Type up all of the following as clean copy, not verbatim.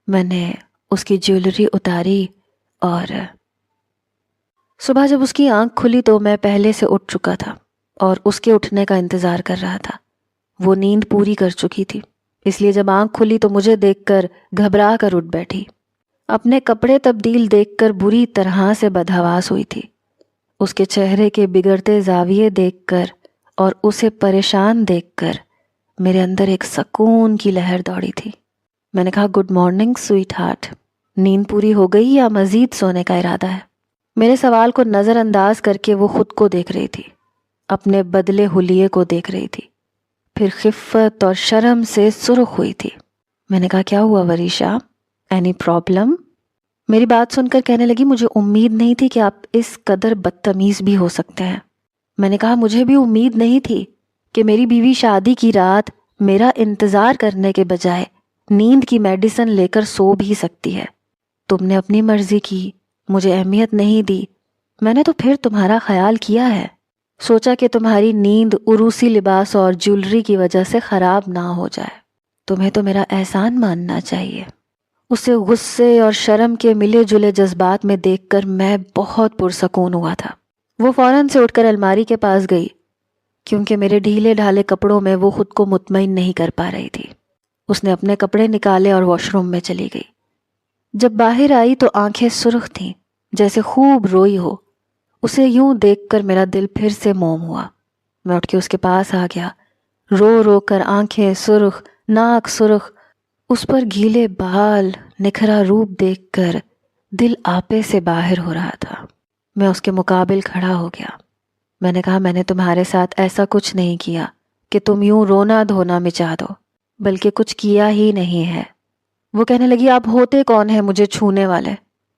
میں نے اس کی جیولری اتاری اور صبح جب اس کی آنکھ کھلی تو میں پہلے سے اٹھ چکا تھا اور اس کے اٹھنے کا انتظار کر رہا تھا۔ وہ نیند پوری کر چکی تھی، اس لیے جب آنکھ کھلی تو مجھے دیکھ کر گھبرا کر اٹھ بیٹھی۔ اپنے کپڑے تبدیل دیکھ کر بری طرح سے بدحواس ہوئی تھی۔ اس کے چہرے کے بگڑتے زاویے دیکھ کر اور اسے پریشان دیکھ کر میرے اندر ایک سکون کی لہر دوڑی تھی۔ میں نے کہا، گڈ مارننگ سویٹ ہارٹ، نیند پوری ہو گئی یا مزید سونے کا ارادہ ہے؟ میرے سوال کو نظر انداز کر کے وہ خود کو دیکھ رہی تھی، اپنے بدلے حلیے کو دیکھ رہی تھی، پھر خفت اور شرم سے سرخ ہوئی تھی۔ میں نے کہا، کیا ہوا وریشا، اینی پرابلم؟ میری بات سن کر کہنے لگی، مجھے امید نہیں تھی کہ آپ اس قدر بدتمیز بھی ہو سکتے ہیں۔ میں نے کہا، مجھے بھی امید نہیں تھی کہ میری بیوی شادی کی رات میرا انتظار کرنے کے بجائے نیند کی میڈیسن لے کر سو بھی سکتی ہے۔ تم نے اپنی مرضی کی، مجھے اہمیت نہیں دی، میں نے تو پھر تمہارا خیال کیا ہے، سوچا کہ تمہاری نیند عروسی لباس اور جیولری کی وجہ سے خراب نہ ہو جائے۔ تمہیں تو میرا احسان ماننا چاہیے۔ اسے غصے اور شرم کے ملے جلے جذبات میں دیکھ کر میں بہت پرسکون ہوا تھا۔ وہ فوراً سے اٹھ کر الماری کے پاس گئی، کیونکہ میرے ڈھیلے ڈھالے کپڑوں میں وہ خود کو مطمئن نہیں کر پا رہی تھی۔ اس نے اپنے کپڑے نکالے اور واش روم میں چلی گئی۔ جب باہر آئی تو آنکھیں سرخ تھیں، جیسے خوب روئی ہو۔ اسے یوں دیکھ کر میرا دل پھر سے موم ہوا۔ میں اٹھ کے اس کے پاس آ گیا، رو رو کر، آنکھیں سرخ، ناک سرخ، اس پر گھیلے بال، نکھرا روپ دیکھ کر دل آپے سے باہر ہو رہا تھا۔ میں اس کے مقابل کھڑا ہو گیا۔ میں نے کہا، میں نے تمہارے ساتھ ایسا کچھ نہیں کیا کہ تم یوں رونا دھونا مچا دو، بلکہ کچھ کیا ہی نہیں ہے۔ وہ کہنے لگی، آپ ہوتے کون ہیں مجھے چھونے والے،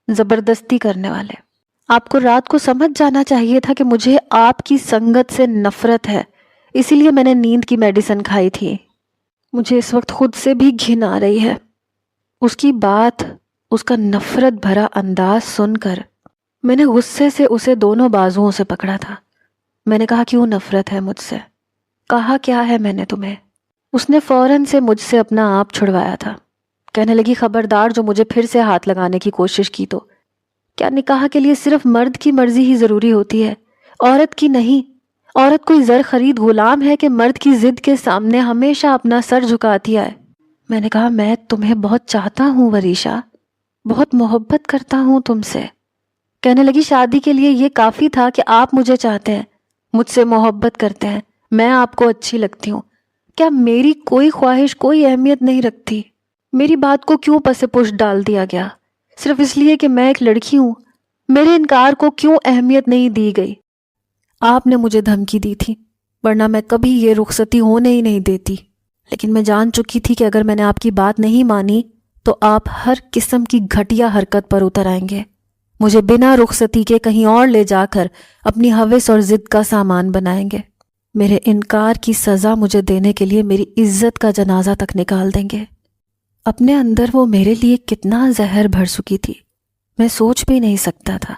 زبردستی کرنے والے؟ آپ کو رات کو سمجھ جانا چاہیے تھا کہ مجھے آپ کی سنگت سے نفرت ہے، اسی لیے میں نے نیند کی میڈیسن کھائی تھی۔ مجھے اس وقت خود سے بھی گھن آ رہی ہے۔ اس کی بات، اس کا نفرت بھرا انداز سن کر میں نے غصے سے اسے دونوں بازوؤں سے پکڑا تھا۔ میں نے کہا، کیوں نفرت ہے مجھ سے؟ کہا کیا ہے میں نے تمہیں؟ اس نے فوراً سے مجھ سے اپنا آپ چھڑوایا تھا۔ کہنے لگی، خبردار جو مجھے پھر سے ہاتھ لگانے کی کوشش کی تو۔ کیا نکاح کے لیے صرف مرد کی مرضی ہی ضروری ہوتی ہے، عورت کی نہیں؟ عورت کوئی زر خرید غلام ہے کہ مرد کی ضد کے سامنے ہمیشہ اپنا سر جھکاتی آئے؟ میں نے کہا، میں تمہیں بہت چاہتا ہوں وریشا، بہت محبت کرتا ہوں تم سے۔ کہنے لگی، شادی کے لیے یہ کافی تھا کہ آپ مجھے چاہتے ہیں، مجھ سے محبت کرتے ہیں، میں آپ کو اچھی لگتی ہوں، کیا میری کوئی خواہش کوئی اہمیت نہیں رکھتی؟ میری بات کو کیوں پس پش ڈال دیا گیا؟ صرف اس لیے کہ میں ایک لڑکی ہوں؟ میرے انکار کو کیوں اہمیت نہیں دی گئی؟ آپ نے مجھے دھمکی دی تھی، ورنہ میں کبھی یہ رخصتی ہونے ہی نہیں دیتی۔ لیکن میں جان چکی تھی کہ اگر میں نے آپ کی بات نہیں مانی تو آپ ہر قسم کی گھٹیا حرکت پر اتر آئیں گے، مجھے بنا رخصتی کے کہیں اور لے جا کر اپنی ہوس اور ضد کا سامان بنائیں گے، میرے انکار کی سزا مجھے دینے کے لیے میری عزت کا جنازہ تک نکال دیں گے۔ اپنے اندر وہ میرے لیے کتنا زہر بھر چکی تھی، میں سوچ بھی نہیں سکتا تھا۔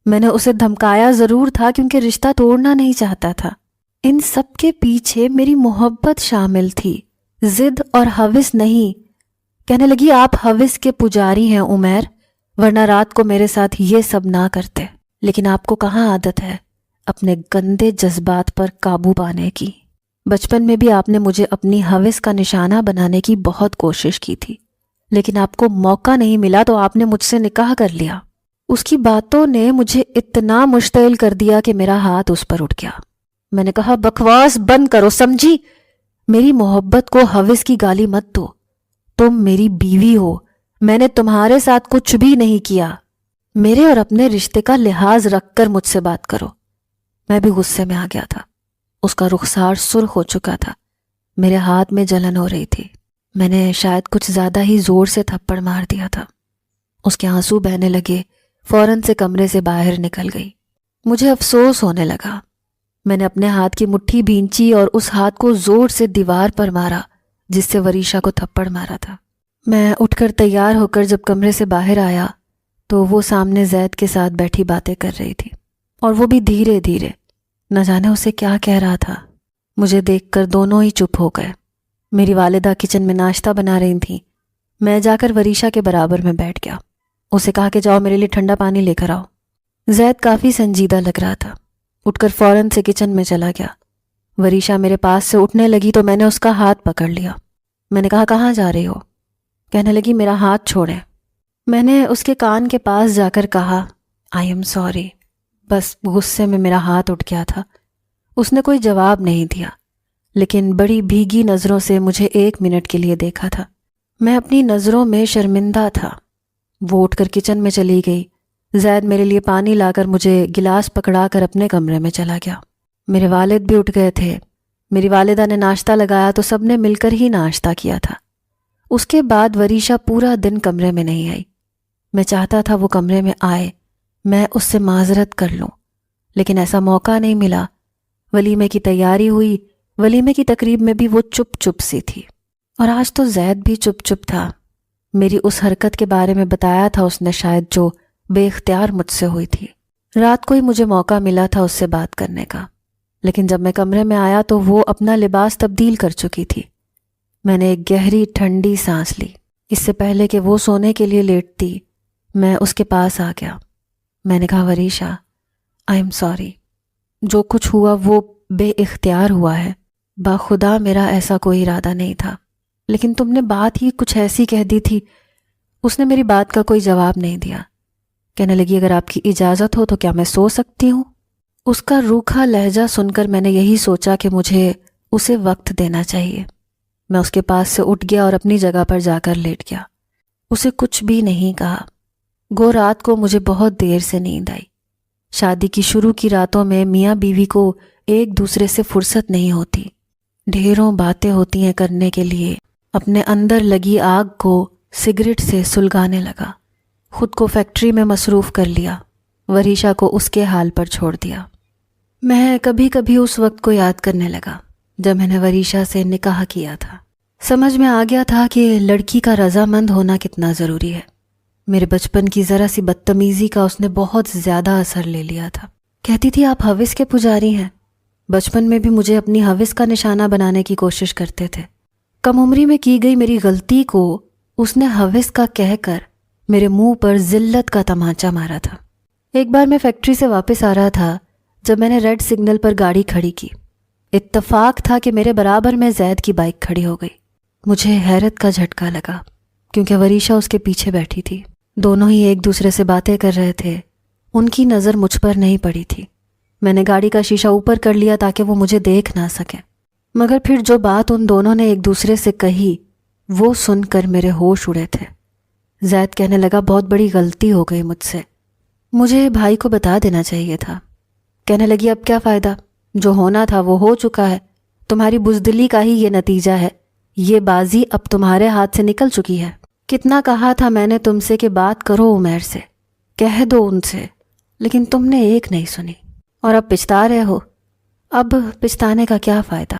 میں نے اسے دھمکایا ضرور تھا کیونکہ رشتہ توڑنا نہیں چاہتا تھا۔ ان سب کے پیچھے میری محبت شامل تھی، ضد اور ہوس نہیں۔ کہنے لگی، آپ ہوس کے پجاری ہیں عمیر، ورنہ رات کو میرے ساتھ یہ سب نہ کرتے۔ لیکن آپ کو کہاں عادت ہے اپنے گندے جذبات پر قابو پانے کی؟ بچپن میں بھی آپ نے مجھے اپنی ہوس کا نشانہ بنانے کی بہت کوشش کی تھی، لیکن آپ کو موقع نہیں ملا تو آپ نے مجھ سے نکاح کر لیا۔ اس کی باتوں نے مجھے اتنا مشتعل کر دیا کہ میرا ہاتھ اس پر اٹھ گیا۔ میں نے کہا، بکواس بند کرو، سمجھی؟ میری محبت کو ہوس کی گالی مت دو۔ تم میری بیوی ہو، میں نے تمہارے ساتھ کچھ بھی نہیں کیا۔ میرے اور اپنے رشتے کا لحاظ رکھ کر مجھ سے بات کرو۔ میں بھی غصے میں آ گیا تھا۔ اس کا رخسار سرخ ہو چکا تھا، میرے ہاتھ میں جلن ہو رہی تھی۔ میں نے شاید کچھ زیادہ ہی زور سے تھپڑ مار دیا تھا۔ اس کے آنسو بہنے لگے، فوراً سے کمرے سے باہر نکل گئی۔ مجھے افسوس ہونے لگا۔ میں نے اپنے ہاتھ کی مٹھی بھینچی اور اس ہاتھ کو زور سے دیوار پر مارا جس سے وریشا کو تھپڑ مارا تھا۔ میں اٹھ کر تیار ہو کر جب کمرے سے باہر آیا تو وہ سامنے زید کے ساتھ بیٹھی باتیں کر رہی تھی، اور وہ بھی دھیرے دھیرے، نہ جانے اسے کیا کہہ رہا تھا۔ مجھے دیکھ کر دونوں ہی چپ ہو گئے۔ میری والدہ کچن میں ناشتہ بنا رہی تھیں، میں جا کر وریشا کے برابر میں بیٹھ گیا. اسے کہا کہ جاؤ میرے لیے ٹھنڈا پانی لے کر آؤ. زید کافی سنجیدہ لگ رہا تھا. اٹھ کر فوراً سے کچن میں چلا گیا. وریشا میرے پاس سے اٹھنے لگی تو میں نے اس کا ہاتھ پکڑ لیا. میں نے کہا کہاں جا رہی ہو؟ کہنے لگی میرا ہاتھ چھوڑیں. میں نے اس کے کان کے پاس جا کر کہا آئی ایم سوری. بس غصے میں میرا ہاتھ اٹھ گیا تھا. اس نے کوئی جواب نہیں دیا لیکن بڑی بھیگی نظروں سے مجھے 1 منٹ کے لیے دیکھا تھا. میں اپنی نظروں میں شرمندہ تھا. وہ اٹھ کر کچن میں چلی گئی. زید میرے لیے پانی لا کر مجھے گلاس پکڑا کر اپنے کمرے میں چلا گیا. میرے والد بھی اٹھ گئے تھے. میری والدہ نے ناشتہ لگایا تو سب نے مل کر ہی ناشتہ کیا تھا. اس کے بعد وریشا پورا دن کمرے میں نہیں آئی. میں چاہتا تھا وہ کمرے میں آئے, میں اس سے معذرت کر لوں, لیکن ایسا موقع نہیں ملا. ولیمے کی تیاری ہوئی. ولیمے کی تقریب میں بھی وہ چپ چپ سی تھی, اور آج تو زید بھی چپ چپ تھا. میری اس حرکت کے بارے میں بتایا تھا اس نے شاید, جو بے اختیار مجھ سے ہوئی تھی. رات کو ہی مجھے موقع ملا تھا اس سے بات کرنے کا, لیکن جب میں کمرے میں آیا تو وہ اپنا لباس تبدیل کر چکی تھی. میں نے ایک گہری ٹھنڈی سانس لی. اس سے پہلے کہ وہ سونے کے لیے لیٹتی میں اس کے پاس آ گیا. میں نے کہا وریشا آئی ایم سوری. جو کچھ ہوا وہ بے اختیار ہوا ہے. باخدا میرا ایسا کوئی ارادہ نہیں تھا, لیکن تم نے بات ہی کچھ ایسی کہہ دی تھی. اس نے میری بات کا کوئی جواب نہیں دیا. کہنے لگی اگر آپ کی اجازت ہو تو کیا میں سو سکتی ہوں؟ اس کا روکھا لہجہ سن کر میں نے یہی سوچا کہ مجھے اسے وقت دینا چاہیے. میں اس کے پاس سے اٹھ گیا اور اپنی جگہ پر جا کر لیٹ گیا. اسے کچھ بھی نہیں کہا. گو رات کو مجھے بہت دیر سے نیند آئی. شادی کی شروع کی راتوں میں میاں بیوی کو ایک دوسرے سے فرصت نہیں ہوتی. ڈھیروں باتیں ہوتی ہیں کرنے کے لیے. اپنے اندر لگی آگ کو سگریٹ سے سلگانے لگا. خود کو فیکٹری میں مصروف کر لیا. وریشا کو اس کے حال پر چھوڑ دیا. میں کبھی کبھی اس وقت کو یاد کرنے لگا جب میں نے وریشا سے نکاح کیا تھا. سمجھ میں آ گیا تھا کہ لڑکی کا رضامند ہونا کتنا ضروری ہے. میرے بچپن کی ذرا سی بدتمیزی کا اس نے بہت زیادہ اثر لے لیا تھا. کہتی تھی آپ ہوس کے پجاری ہیں. بچپن میں بھی مجھے اپنی ہوس کا نشانہ بنانے کی کوشش کرتے تھے. کم عمری میں کی گئی میری غلطی کو اس نے ہوس کا کہہ کر میرے منہ پر ذلت کا تمانچہ مارا تھا. ایک بار میں فیکٹری سے واپس آ رہا تھا جب میں نے ریڈ سگنل پر گاڑی کھڑی کی. اتفاق تھا کہ میرے برابر میں زید کی بائک کھڑی ہو گئی. مجھے حیرت کا جھٹکا لگا کیونکہ وریشا اس کے پیچھے بیٹھی تھی. دونوں ہی ایک دوسرے سے باتیں کر رہے تھے. ان کی نظر مجھ پر نہیں پڑی تھی. میں نے گاڑی کا شیشہ اوپر کر لیا تاکہ وہ مجھے دیکھ نہ سکیں. مگر پھر جو بات ان دونوں نے ایک دوسرے سے کہی وہ سن کر میرے ہوش اڑے تھے. زید کہنے لگا بہت بڑی غلطی ہو گئی مجھ سے, مجھے بھائی کو بتا دینا چاہیے تھا. کہنے لگی اب کیا فائدہ, جو ہونا تھا وہ ہو چکا ہے. تمہاری بزدلی کا ہی یہ نتیجہ ہے. یہ بازی اب تمہارے ہاتھ سے نکل چکی ہے. کتنا کہا تھا میں نے تم سے کہ بات کرو عمیر سے, کہہ دو ان سے, لیکن تم نے ایک نہیں سنی اور اب پچھتا رہے ہو. اب پچھتانے کا کیا فائدہ؟